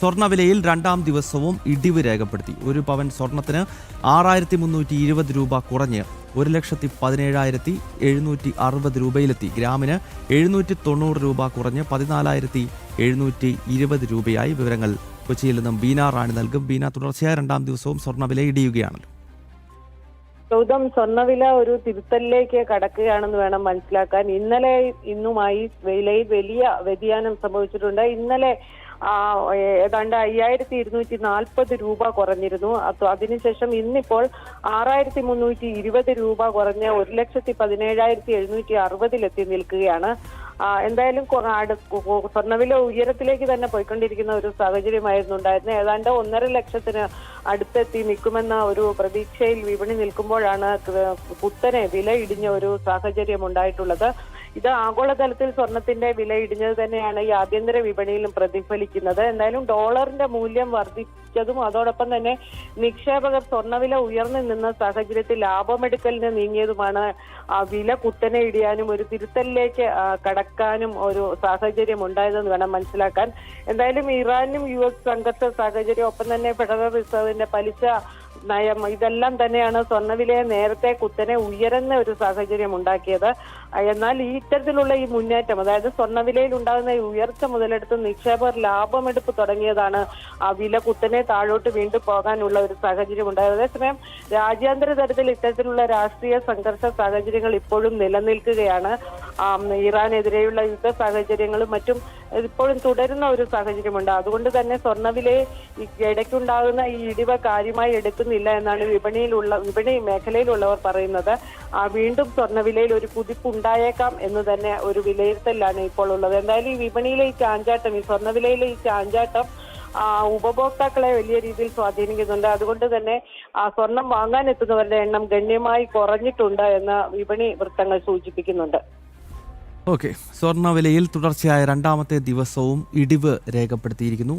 സ്വർണ്ണവിലയിൽ രണ്ടാം ദിവസവും ഇടിവ് രേഖപ്പെടുത്തി. ഒരു പവൻ സ്വർണത്തിന് 6320 രൂപ കുറഞ്ഞ് 1,17,760 രൂപയിലെത്തി. ഗ്രാമിന് 790 രൂപ കുറഞ്ഞ് 14,720 രൂപയായി. വിവരങ്ങൾ കൊച്ചിയിൽ നിന്നും ബീന റാണി നൽകും. ബീന, തുടർച്ചയായ രണ്ടാം ദിവസവും സ്വർണ്ണവില ഇടിയുകയാണല്ലോ. ഗൗതം, സ്വർണ്ണവില ഒരു തിരുത്തലിലേക്ക് കടക്കുകയാണെന്ന് വേണം മനസ്സിലാക്കാൻ. ഇന്നലെ ഇന്നുമായി വിലയിൽ വലിയ വ്യതിയാനം സംഭവിച്ചിട്ടുണ്ട്. ഇന്നലെ ഏതാണ്ട് 5,240 രൂപ കുറഞ്ഞിരുന്നു. അതിനുശേഷം ഇന്നിപ്പോൾ 6,320 രൂപ കുറഞ്ഞ് 1,17,760 നിൽക്കുകയാണ്. എന്തായാലും സ്വർണ്ണവില ഉയരത്തിലേക്ക് തന്നെ പോയിക്കൊണ്ടിരിക്കുന്ന ഒരു സാഹചര്യമായിരുന്നു ഉണ്ടായിരുന്നത്. ഏതാണ്ട് 1.5 ലക്ഷത്തിന് അടുത്തെത്തി നിൽക്കുമെന്ന ഒരു പ്രതീക്ഷയിൽ വിപണി നിൽക്കുമ്പോഴാണ് കുത്തനെ വില ഇടിഞ്ഞ ഒരു സാഹചര്യം ഉണ്ടായിട്ടുള്ളത്. ഇത് ആഗോളതലത്തിൽ സ്വർണത്തിന്റെ വില ഇടിഞ്ഞത് തന്നെയാണ് ഈ ആഭ്യന്തര വിപണിയിലും പ്രതിഫലിക്കുന്നത്. എന്തായാലും ഡോളറിന്റെ മൂല്യം വർദ്ധിച്ചതും അതോടൊപ്പം തന്നെ നിക്ഷേപകർ സ്വർണ്ണവില ഉയർന്നു നിന്ന സാഹചര്യത്തിൽ ലാഭമെടുക്കലിന് നീങ്ങിയതുമാണ് വില കുത്തനെ ഇടിയാനും ഒരു തിരുത്തലിലേക്ക് കടക്കാനും ഒരു സാഹചര്യം ഉണ്ടായതെന്ന് വേണം മനസ്സിലാക്കാൻ. എന്തായാലും ഇറാനും US സംഘർഷ സാഹചര്യം, ഒപ്പം തന്നെ ഫെഡറൽ റിസർവിന്റെ പലിശ നയം, ഇതെല്ലാം തന്നെയാണ് സ്വർണ്ണവിലയെ നേരത്തെ കുത്തനെ ഉയരുന്ന ഒരു സാഹചര്യം ഉണ്ടാക്കിയത്. എന്നാൽ ഇത്തരത്തിലുള്ള ഈ മുന്നേറ്റം, അതായത് സ്വർണ്ണവിലയിൽ ഉണ്ടാകുന്ന ഈ ഉയർച്ച മുതലെടുത്ത് നിക്ഷേപകർ ലാഭമെടുപ്പ് തുടങ്ങിയതാണ് ആ വില കുത്തനെ താഴോട്ട് വീണ്ടും പോകാനുള്ള ഒരു സാഹചര്യം ഉണ്ടായത്. അതേസമയം രാജ്യാന്തര തലത്തിൽ ഇത്തരത്തിലുള്ള രാഷ്ട്രീയ സംഘർഷ സാഹചര്യങ്ങൾ ഇപ്പോഴും നിലനിൽക്കുകയാണ്. ഇറാനെതിരെയുള്ള യുദ്ധ സാഹചര്യങ്ങളും മറ്റും ഇപ്പോഴും തുടരുന്ന ഒരു സാഹചര്യമുണ്ട്. അതുകൊണ്ട് തന്നെ സ്വർണ്ണവിലയെ ഇടയ്ക്കുണ്ടാകുന്ന ഈ ഇടിവ് കാര്യമായി എടുക്കുന്നില്ല എന്നാണ് വിപണി മേഖലയിലുള്ളവർ പറയുന്നത്. വീണ്ടും സ്വർണ്ണവിലയിൽ ഒരു കുതിപ്പുണ്ടായേക്കാം എന്ന് തന്നെ ഒരു വിലയിരുത്തലാണ് ഇപ്പോൾ ഉള്ളത്. എന്തായാലും ഈ വിപണിയിലെ ഈ ചാഞ്ചാട്ടം, ഈ സ്വർണ്ണവിലയിലെ ഈ ചാഞ്ചാട്ടം ഉപഭോക്താക്കളെ വലിയ രീതിയിൽ സ്വാധീനിക്കുന്നുണ്ട്. അതുകൊണ്ട് തന്നെ സ്വർണം വാങ്ങാൻ എത്തുന്നവരുടെ എണ്ണം ഗണ്യമായി കുറഞ്ഞിട്ടുണ്ട് എന്ന് വിപണി വൃത്തങ്ങൾ സൂചിപ്പിക്കുന്നുണ്ട്. ഓക്കെ, സ്വർണ്ണവിലയിൽ തുടർച്ചയായ രണ്ടാമത്തെ ദിവസവും ഇടിവ് രേഖപ്പെടുത്തിയിരിക്കുന്നു.